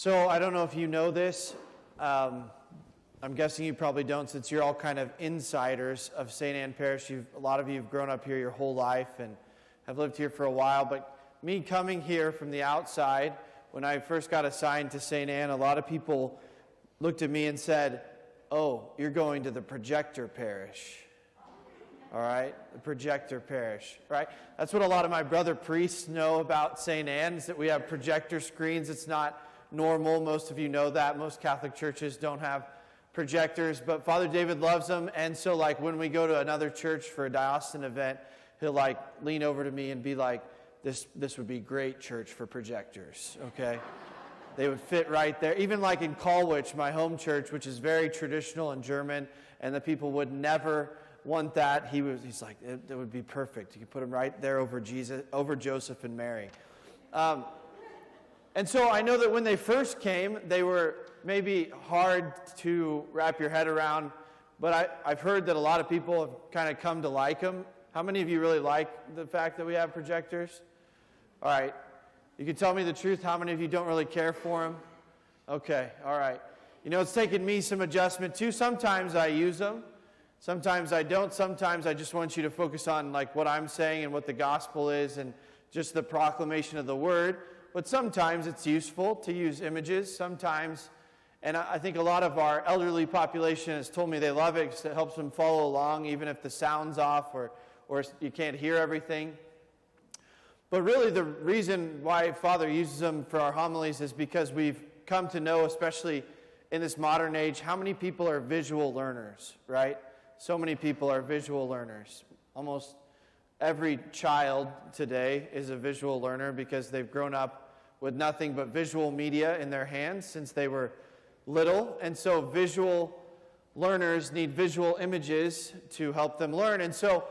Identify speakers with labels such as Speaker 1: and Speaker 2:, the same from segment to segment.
Speaker 1: So I don't know if you know this. I'm guessing you probably don't, since you're all kind of insiders of St. Anne Parish. A lot of you have grown up here your whole life and have lived here for a while. But me coming here from the outside, when I first got assigned to St. Anne, a lot of people looked at me and said, "Oh, you're going to the projector parish." All right, the projector parish, right? That's what a lot of my brother priests know about St. Anne, is that we have projector screens. It's not normal. Most of you know that. Most Catholic churches don't have projectors, but Father David loves them, and so like when we go to another church for a diocesan event, he'll like lean over to me and be like, this would be great church for projectors, okay? They would fit right there. Even like in Colwich, my home church, which is very traditional and German, and the people would never want that. He's like, it would be perfect. You could put him right there over Joseph and Mary. And so I know that when they first came, they were maybe hard to wrap your head around, but I've heard that a lot of people have kind of come to like them. How many of you really like the fact that we have projectors? All right. You can tell me the truth. How many of you don't really care for them? Okay. All right. You know, it's taken me some adjustment too. Sometimes I use them. Sometimes I don't. Sometimes I just want you to focus on like what I'm saying and what the gospel is and just the proclamation of the word. But sometimes it's useful to use images. Sometimes, and I think a lot of our elderly population has told me they love it because it helps them follow along even if the sound's off or you can't hear everything. But really the reason why Father uses them for our homilies is because we've come to know, especially in this modern age, how many people are visual learners, right? So many people are visual learners. Almost every child today is a visual learner because they've grown up with nothing but visual media in their hands since they were little. And so visual learners need visual images to help them learn. And so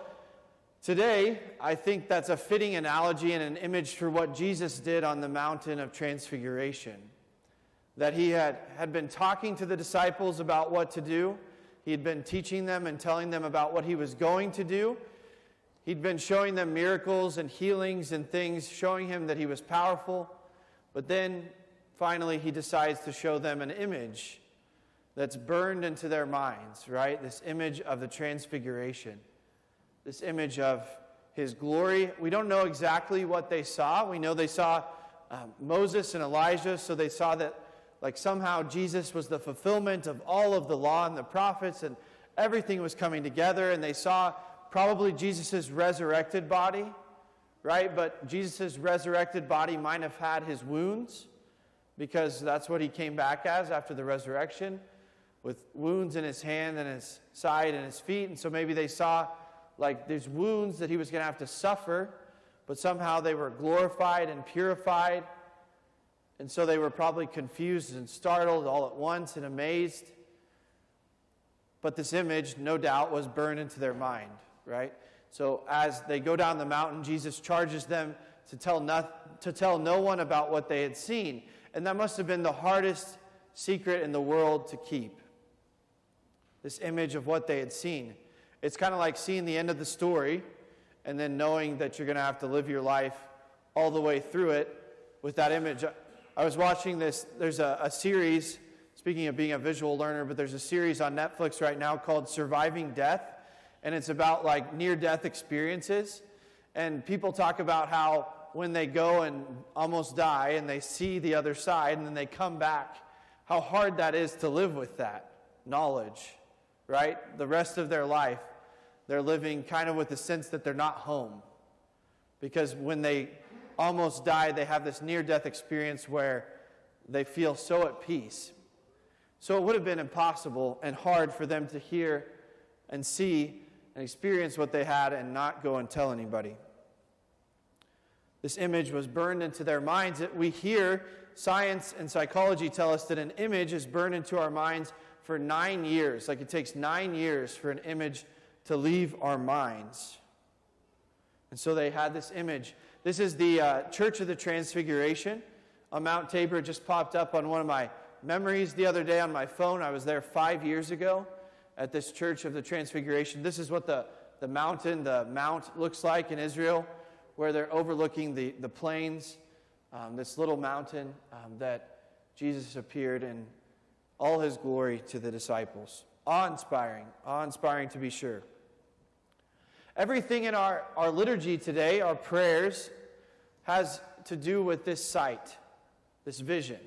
Speaker 1: today, I think that's a fitting analogy and an image for what Jesus did on the mountain of transfiguration. That he had been talking to the disciples about what to do. He had been teaching them and telling them about what he was going to do. He'd been showing them miracles and healings and things, showing him that he was powerful. But then, finally, he decides to show them an image that's burned into their minds, right? This image of the transfiguration. This image of his glory. We don't know exactly what they saw. We know they saw Moses and Elijah, so they saw that like somehow Jesus was the fulfillment of all of the law and the prophets, and everything was coming together, and they saw probably Jesus' resurrected body, right? But Jesus' resurrected body might have had his wounds, because that's what he came back as after the resurrection, with wounds in his hand and his side and his feet. And so maybe they saw like there's wounds that he was going to have to suffer, but somehow they were glorified and purified. And so they were probably confused and startled all at once and amazed. But this image, no doubt, was burned into their mind, right? So as they go down the mountain, Jesus charges them to tell no one about what they had seen. And that must have been the hardest secret in the world to keep. This image of what they had seen. It's kind of like seeing the end of the story and then knowing that you're going to have to live your life all the way through it with that image. I was watching this, there's a series, speaking of being a visual learner, but there's a series on Netflix right now called Surviving Death, and it's about like near-death experiences. And people talk about how when they go and almost die and they see the other side and then they come back, how hard that is to live with that knowledge, right? The rest of their life, they're living kind of with the sense that they're not home. Because when they almost die, they have this near-death experience where they feel so at peace. So it would have been impossible and hard for them to hear and see and experience what they had and not go and tell anybody. This image was burned into their minds. We hear science and psychology tell us that an image is burned into our minds for 9 years. Like it takes 9 years for an image to leave our minds. And so they had this image. This is the Church of the Transfiguration on Mount Tabor. It just popped up on one of my memories the other day on my phone. I was there 5 years ago at this Church of the Transfiguration. This is what the mount looks like in Israel, where they're overlooking the plains, this little mountain that Jesus appeared in all his glory to the disciples. Awe-inspiring to be sure. Everything in our liturgy today, our prayers, has to do with this sight, this vision.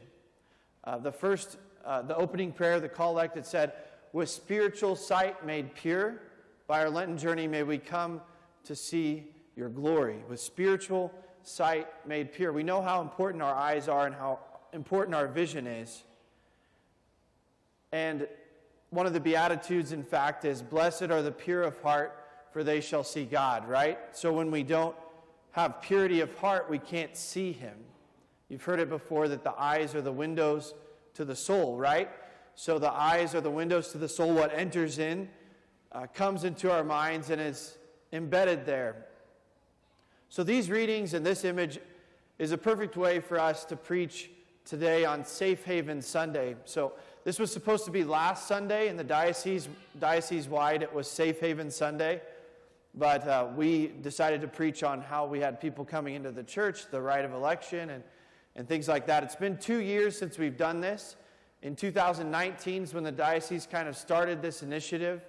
Speaker 1: The opening prayer, the collect, it said, "With spiritual sight made pure, by our Lenten journey may we come to see your glory." With spiritual sight made pure. We know how important our eyes are and how important our vision is. And one of the Beatitudes, in fact, is, "Blessed are the pure of heart, for they shall see God," right? So when we don't have purity of heart, we can't see him. You've heard it before that the eyes are the windows to the soul, right? So the eyes are the windows to the soul. What enters in comes into our minds and is embedded there. So these readings and this image is a perfect way for us to preach today on Safe Haven Sunday. So this was supposed to be last Sunday in the diocese-wide. It was Safe Haven Sunday. But we decided to preach on how we had people coming into the church, the right of election, and things like that. It's been 2 years since we've done this. In 2019 is when the diocese kind of started this initiative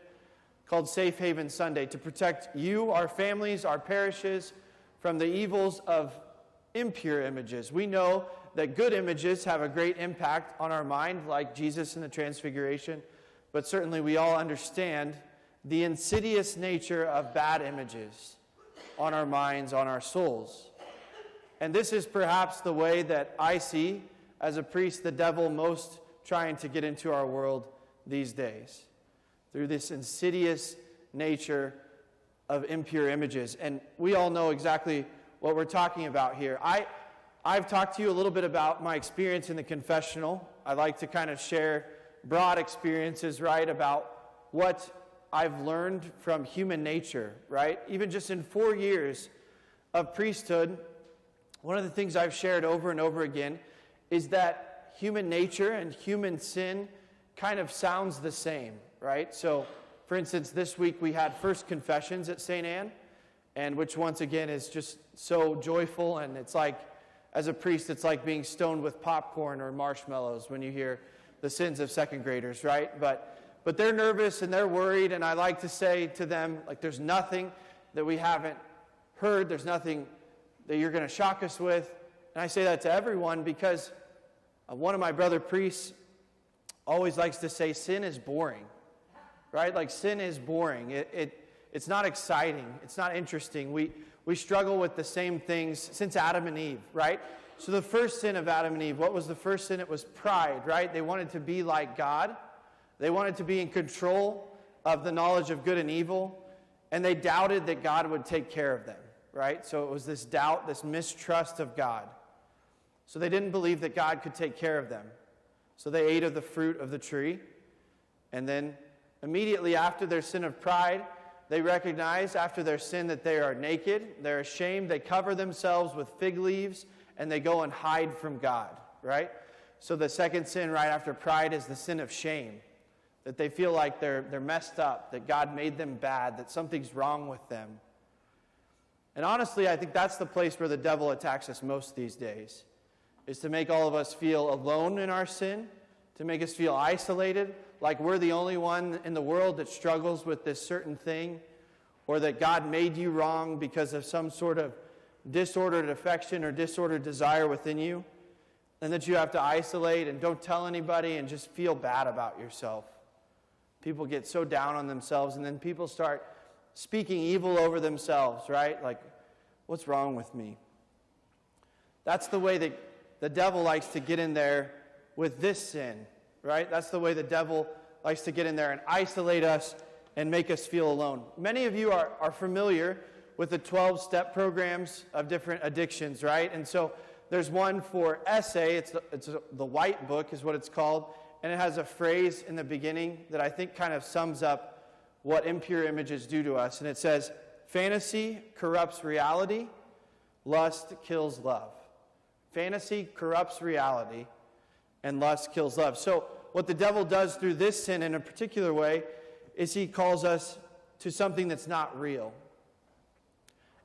Speaker 1: called Safe Haven Sunday to protect you, our families, our parishes from the evils of impure images. We know that good images have a great impact on our mind, like Jesus in the Transfiguration, but certainly we all understand the insidious nature of bad images on our minds, on our souls. And this is perhaps the way that I see, as a priest, the devil most trying to get into our world these days, through this insidious nature of impure images. And we all know exactly what we're talking about here. I've talked to you a little bit about my experience in the confessional. I like to kind of share broad experiences, right, about what I've learned from human nature, right? Even just in 4 years of priesthood, one of the things I've shared over and over again is that human nature and human sin kind of sounds the same, right? So, for instance, this week we had First Confessions at St. Anne, and which once again is just so joyful, and it's like, as a priest, it's like being stoned with popcorn or marshmallows when you hear the sins of second graders, right? But they're nervous and they're worried, and I like to say to them, like, there's nothing that we haven't heard, there's nothing that you're going to shock us with. And I say that to everyone because one of my brother priests always likes to say sin is boring, right? Like, sin is boring. It's not exciting. It's not interesting. We struggle with the same things since Adam and Eve, right? So the first sin of Adam and Eve, what was the first sin? It was pride, right? They wanted to be like God. They wanted to be in control of the knowledge of good and evil, and they doubted that God would take care of them, right? So it was this doubt, this mistrust of God. So they didn't believe that God could take care of them. So they ate of the fruit of the tree, and then immediately after their sin of pride, they recognize after their sin that they are naked, they're ashamed, they cover themselves with fig leaves, and they go and hide from God, right? So the second sin right after pride is the sin of shame. That they feel like they're messed up, that God made them bad, that something's wrong with them. And honestly, I think that's the place where the devil attacks us most these days, is to make all of us feel alone in our sin, to make us feel isolated, like we're the only one in the world that struggles with this certain thing, or that God made you wrong because of some sort of disordered affection or disordered desire within you, and that you have to isolate and don't tell anybody and just feel bad about yourself. People get so down on themselves, and then people start speaking evil over themselves, right? Like, what's wrong with me? That's the way that the devil likes to get in there with this sin, right? That's the way the devil likes to get in there and isolate us and make us feel alone. Many of you are familiar with the 12-step programs of different addictions, right? And so there's one for SA. It's the white book is what it's called. And it has a phrase in the beginning that I think kind of sums up what impure images do to us. And it says, fantasy corrupts reality, lust kills love. Fantasy corrupts reality, and lust kills love. So what the devil does through this sin in a particular way is he calls us to something that's not real.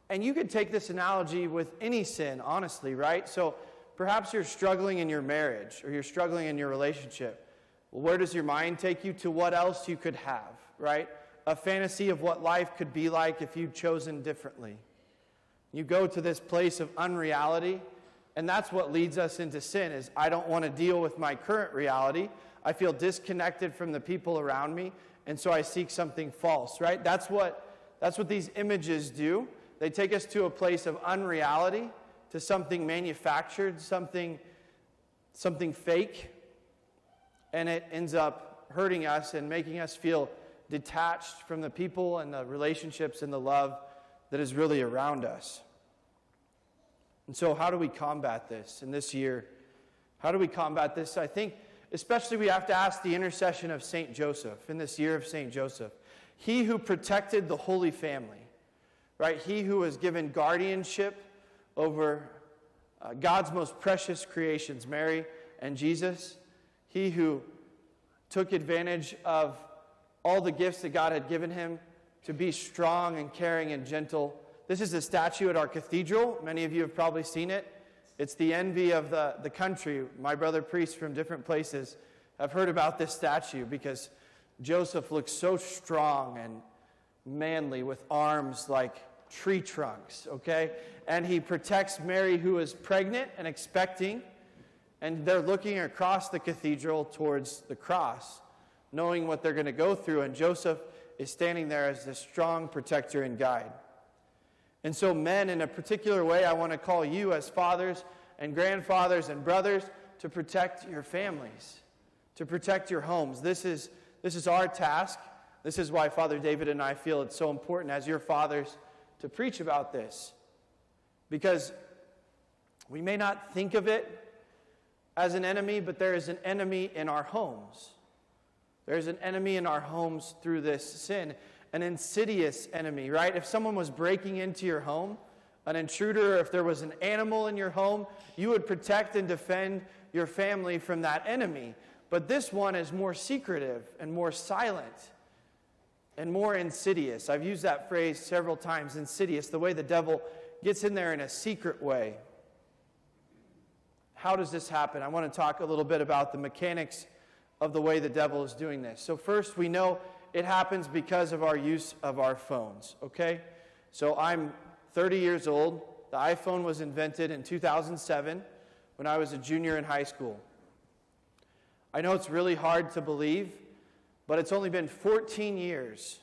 Speaker 1: And you could take this analogy with any sin, honestly, right? So perhaps you're struggling in your marriage or you're struggling in your relationship. Well, where does your mind take you? To what else you could have, right? A fantasy of what life could be like if you'd chosen differently. You go to this place of unreality, and that's what leads us into sin, is I don't want to deal with my current reality. I feel disconnected from the people around me, and so I seek something false, right? That's what these images do. They take us to a place of unreality, to something manufactured, something fake, and it ends up hurting us and making us feel detached from the people and the relationships and the love that is really around us. And so how do we combat this in this year? How do we combat this? I think especially we have to ask the intercession of St. Joseph in this year of St. Joseph. He who protected the Holy Family, right? He who was given guardianship over God's most precious creations, Mary and Jesus. He who took advantage of all the gifts that God had given him to be strong and caring and gentle. This is a statue at our cathedral. Many of you have probably seen it. It's the envy of the country. My brother priests from different places have heard about this statue because Joseph looks so strong and manly with arms like tree trunks, okay? And he protects Mary, who is pregnant and expecting, and they're looking across the cathedral towards the cross, knowing what they're going to go through, and Joseph is standing there as the strong protector and guide. And so men, in a particular way, I want to call you as fathers and grandfathers and brothers to protect your families, to protect your homes. This is our task. This is why Father David and I feel it's so important as your fathers to preach about this. Because we may not think of it as an enemy, but there is an enemy in our homes. There's an enemy in our homes through this sin, an insidious enemy, right? If someone was breaking into your home, an intruder, or if there was an animal in your home, you would protect and defend your family from that enemy. But this one is more secretive and more silent and more insidious. I've used that phrase several times, insidious, the way the devil gets in there in a secret way. How does this happen? I want to talk a little bit about the mechanics of the way the devil is doing this. So first, we know it happens because of our use of our phones, okay? So I'm 30 years old. The iPhone was invented in 2007 when I was a junior in high school. I know it's really hard to believe, but it's only been 14 years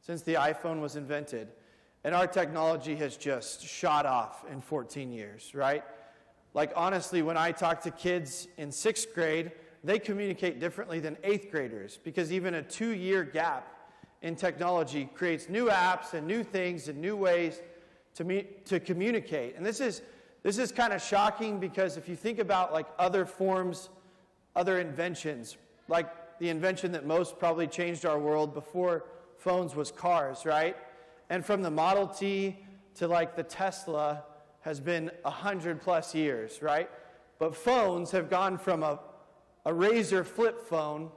Speaker 1: since the iPhone was invented, and our technology has just shot off in 14 years, right? Like, honestly, when I talk to kids in 6th grade, they communicate differently than 8th graders because even a 2-year gap in technology creates new apps and new things and new ways to communicate. And this is kind of shocking because if you think about like other forms, other inventions, like the invention that most probably changed our world before phones was cars, right? And from the Model T to like the Tesla has been 100+ years, right? But phones have gone from a Razr flip phone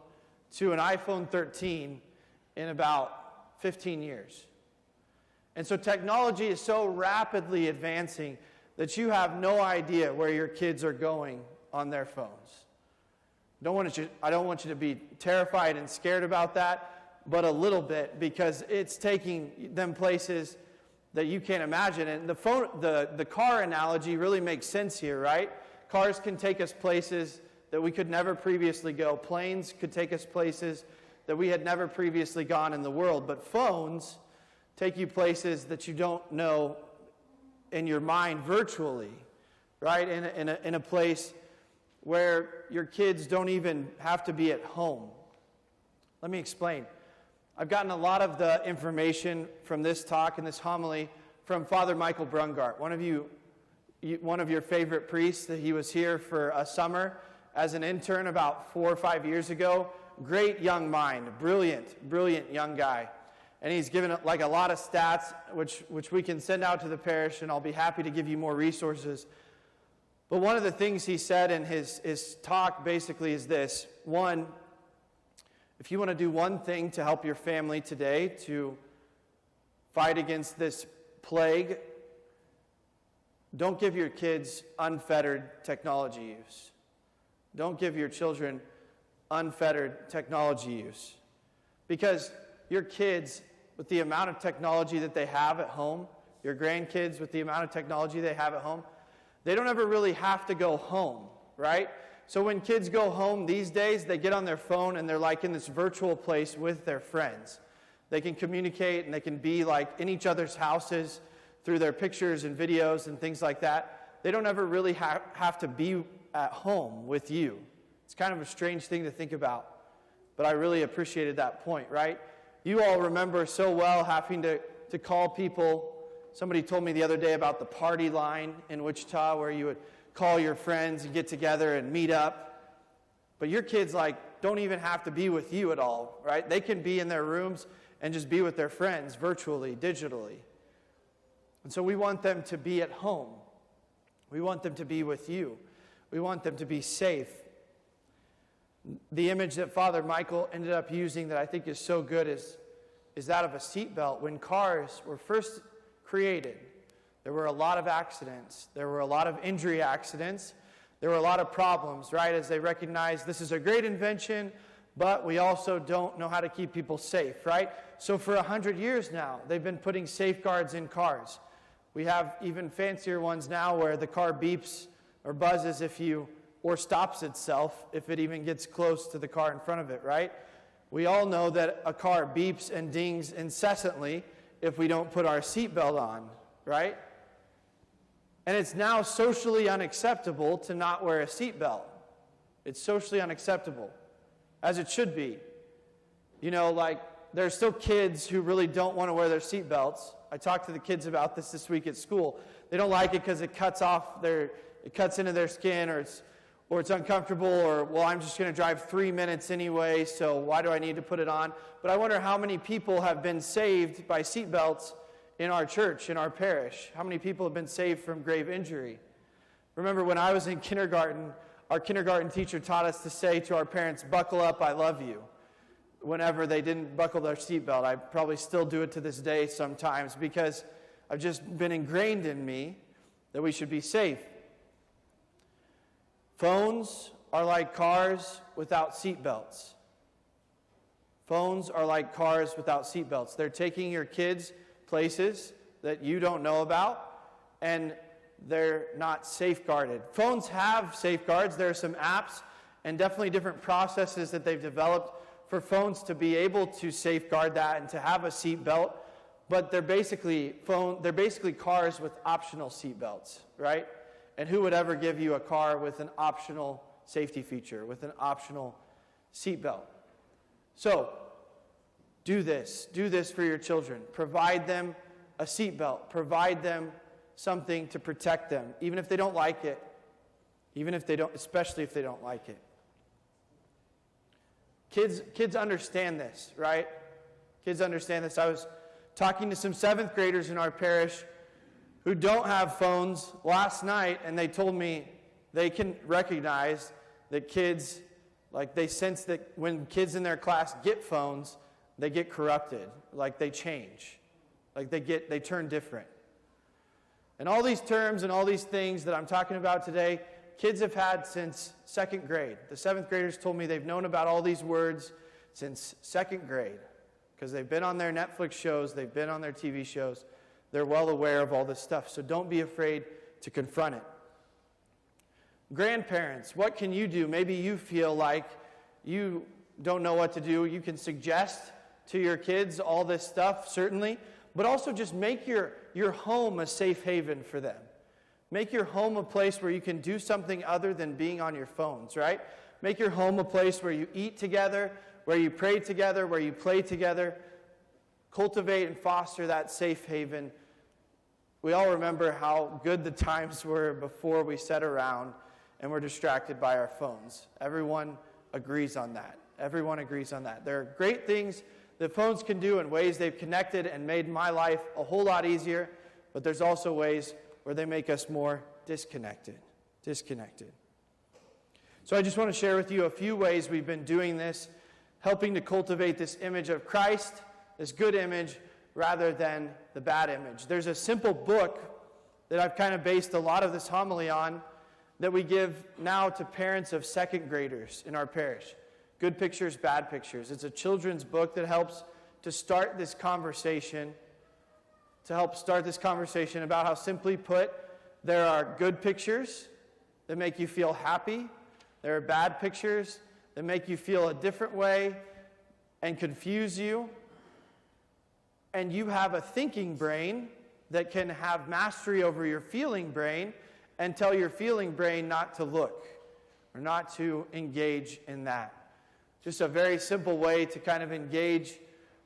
Speaker 1: to an iPhone 13 in about 15 years. And so technology is so rapidly advancing that you have no idea where your kids are going on their phones. I don't want you to be terrified and scared about that, but a little bit, because it's taking them places that you can't imagine. And the car analogy really makes sense here, right? Cars can take us places that we could never previously go. Planes could take us places that we had never previously gone in the world. But phones take you places that you don't know in your mind virtually, right? In a place where your kids don't even have to be at home. Let me explain. I've gotten a lot of the information from this talk and this homily from Father Michael Brungart, one of your favorite priests. That he was here for a summer as an intern about 4 or 5 years ago. Great young mind, brilliant young guy. And he's given like a lot of stats, which we can send out to the parish, and I'll be happy to give you more resources. But one of the things he said in his talk basically is this. One, if you want to do one thing to help your family today to fight against this plague, Don't give your kids unfettered technology use. Don't give your children unfettered technology use. Because your kids, with the amount of technology that they have at home, your grandkids with the amount of technology they have at home, they don't ever really have to go home, right? So when kids go home these days, they get on their phone and they're like in this virtual place with their friends. They can communicate and they can be like in each other's houses through their pictures and videos and things like that. They don't ever really have to be at home with you. It's kind of a strange thing to think about, but I really appreciated that point, right? You all remember so well having to call people. Somebody told me the other day about the party line in Wichita where you would call your friends and get together and meet up. But your kids don't even have to be with you at all, right? They can be in their rooms and just be with their friends virtually, digitally. And so we want them to be at home. We want them to be with you. We want them to be safe. The image that Father Michael ended up using that I think is so good is that of a seatbelt. When cars were first created, there were a lot of accidents. There were a lot of injury accidents. There were a lot of problems, right? As they recognized this is a great invention, but we also don't know how to keep people safe, right? So for 100 years now, they've been putting safeguards in cars. We have even fancier ones now where the car beeps or buzzes or stops itself if it even gets close to the car in front of it, right? We all know that a car beeps and dings incessantly if we don't put our seatbelt on, right? And it's now socially unacceptable to not wear a seatbelt. It's socially unacceptable, as it should be. There's still kids who really don't want to wear their seatbelts. I talked to the kids about this week at school. They don't like it because it cuts into their skin, or it's uncomfortable, or, well, I'm just going to drive 3 minutes anyway, so why do I need to put it on? But I wonder how many people have been saved by seatbelts in our church, in our parish. How many people have been saved from grave injury? Remember when I was in kindergarten, our kindergarten teacher taught us to say to our parents, "Buckle up, I love you," whenever they didn't buckle their seatbelt. I probably still do it to this day sometimes because I've just been ingrained in me that we should be safe. Phones are like cars without seatbelts. Phones are like cars without seatbelts. They're taking your kids places that you don't know about, and they're not safeguarded. Phones have safeguards. There are some apps and definitely different processes that they've developed for phones to be able to safeguard that and to have a seatbelt, but they're basically cars with optional seatbelts, right? And who would ever give you a car with an optional safety feature, with an optional seatbelt? So, do this for your children. Provide them a seatbelt. Provide them something to protect them, even if they don't like it, especially if they don't like it. Kids understand this, right? Kids understand this. I was talking to some 7th graders in our parish who don't have phones last night, and they told me they can recognize that kids, they sense that when kids in their class get phones, they get corrupted, they change, they turn different. And all these terms and all these things that I'm talking about today, kids have had since 2nd grade. The 7th graders told me they've known about all these words since 2nd grade because they've been on their Netflix shows, they've been on their TV shows. They're well aware of all this stuff, so don't be afraid to confront it. Grandparents, what can you do? Maybe you feel like you don't know what to do. You can suggest to your kids all this stuff, certainly, but also just make your home a safe haven for them. Make your home a place where you can do something other than being on your phones, right? Make your home a place where you eat together, where you pray together, where you play together. Cultivate and foster that safe haven. We all remember how good the times were before we sat around and were distracted by our phones. Everyone agrees on that. Everyone agrees on that. There are great things that phones can do in ways they've connected and made my life a whole lot easier, but there's also ways where they make us more disconnected. So I just want to share with you a few ways we've been doing this, helping to cultivate this image of Christ, this good image, rather than the bad image. There's a simple book that I've kind of based a lot of this homily on that we give now to parents of second graders in our parish. Good Pictures, Bad Pictures. It's a children's book that helps to start this conversation, about how, simply put, there are good pictures that make you feel happy. There are bad pictures that make you feel a different way and confuse you. And you have a thinking brain that can have mastery over your feeling brain and tell your feeling brain not to look or not to engage in that. Just a very simple way to kind of engage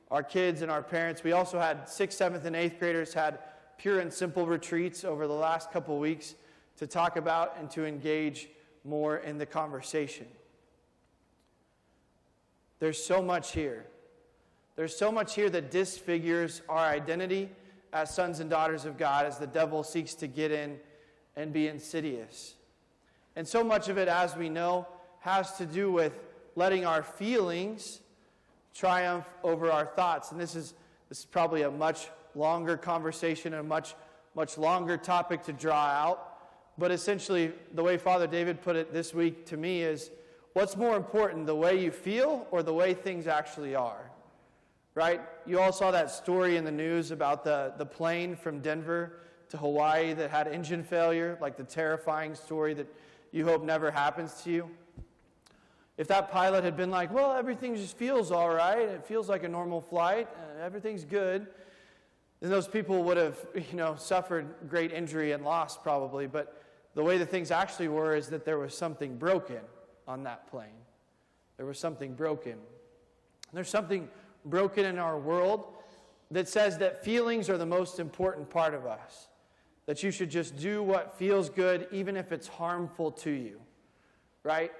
Speaker 1: our kids and our parents. We also had 6th, 7th, and 8th graders had pure and simple retreats over the last couple weeks to talk about and to engage more in the conversation. There's so much here. There's so much here that disfigures our identity as sons and daughters of God as the devil seeks to get in and be insidious. And so much of it, as we know, has to do with letting our feelings triumph over our thoughts. And this is probably a much longer conversation and a much longer topic to draw out. But essentially, the way Father David put it this week to me is, what's more important, the way you feel or the way things actually are? Right? You all saw that story in the news about the plane from Denver to Hawaii that had engine failure, like the terrifying story that you hope never happens to you. If that pilot had been like, well, everything just feels all right, it feels like a normal flight, everything's good, then those people would have, suffered great injury and loss probably. But the way the things actually were is that there was something broken on that plane. There was something broken. And there's something broken in our world that says that feelings are the most important part of us. That you should just do what feels good even if it's harmful to you. Right?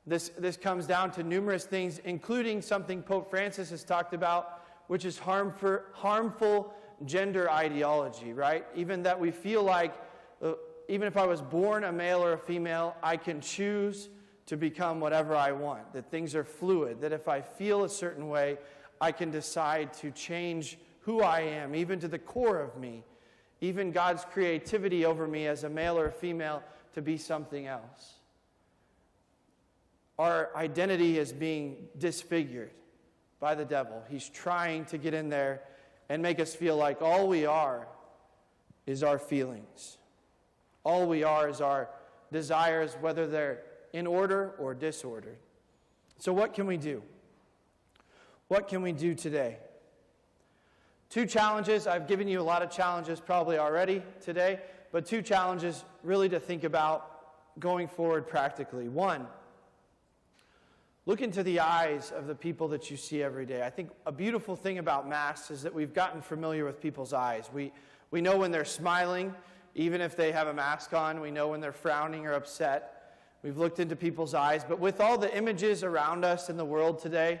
Speaker 1: This comes down to numerous things, including something Pope Francis has talked about, which is harmful gender ideology, right? Even that we feel like, even if I was born a male or a female, I can choose to become whatever I want, that things are fluid, that if I feel a certain way, I can decide to change who I am, even to the core of me, even God's creativity over me as a male or a female to be something else. Our identity is being disfigured by the devil. He's trying to get in there and make us feel like all we are is our feelings. All we are is our desires, whether they're in order or disordered. So what can we do? What can we do today? 2 challenges. I've given you a lot of challenges probably already today, but 2 challenges really to think about going forward practically. 1, look into the eyes of the people that you see every day. I think a beautiful thing about Mass is that we've gotten familiar with people's eyes. We know when they're smiling, even if they have a mask on. We know when they're frowning or upset. We've looked into people's eyes. But with all the images around us in the world today,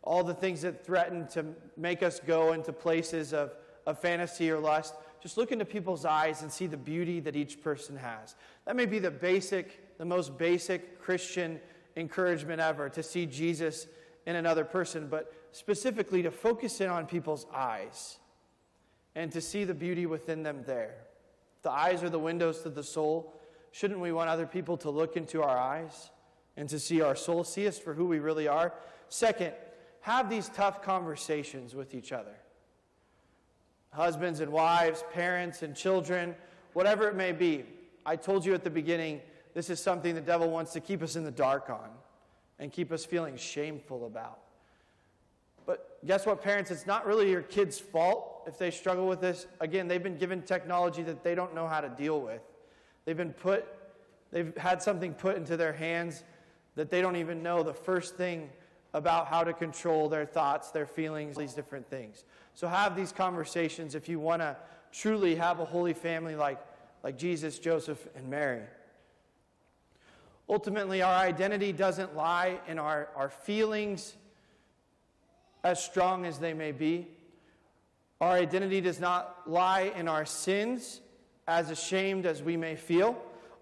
Speaker 1: all the things that threaten to make us go into places of fantasy or lust, just look into people's eyes and see the beauty that each person has. That may be the most basic Christian encouragement ever, to see Jesus in another person, but specifically to focus in on people's eyes and to see the beauty within them there. The eyes are the windows to the soul. Shouldn't we want other people to look into our eyes and to see our soul, see us for who we really are? 2nd, have these tough conversations with each other. Husbands and wives, parents and children, whatever it may be. I told you at the beginning, this is something the devil wants to keep us in the dark on and keep us feeling shameful about. But guess what, parents? It's not really your kids' fault if they struggle with this. Again, they've been given technology that they don't know how to deal with. They've had something put into their hands that they don't even know the first thing about how to control their thoughts, their feelings, these different things. So have these conversations if you want to truly have a holy family like Jesus, Joseph, and Mary. Ultimately, our identity doesn't lie in our feelings, as strong as they may be. Our identity does not lie in our sins, as ashamed as we may feel.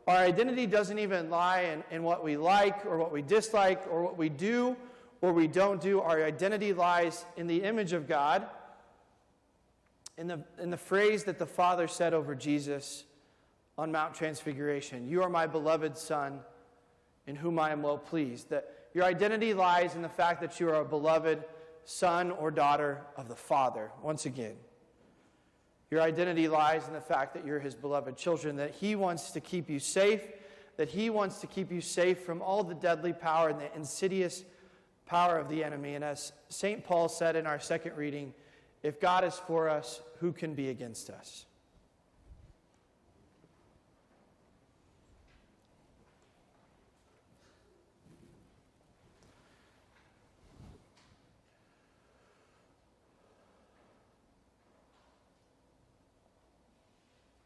Speaker 1: Our identity doesn't even lie in what we like or what we dislike or what we do or we don't do. Our identity lies in the image of God in the phrase that the Father said over Jesus on Mount Transfiguration, "You are my beloved Son, in whom I am well pleased." That your identity lies in the fact that you are a beloved son or daughter of the Father. Once again, your identity lies in the fact that you're his beloved children, that he wants to keep you safe, that he wants to keep you safe from all the deadly power and the insidious power of the enemy. And as St. Paul said in our second reading, if God is for us, who can be against us?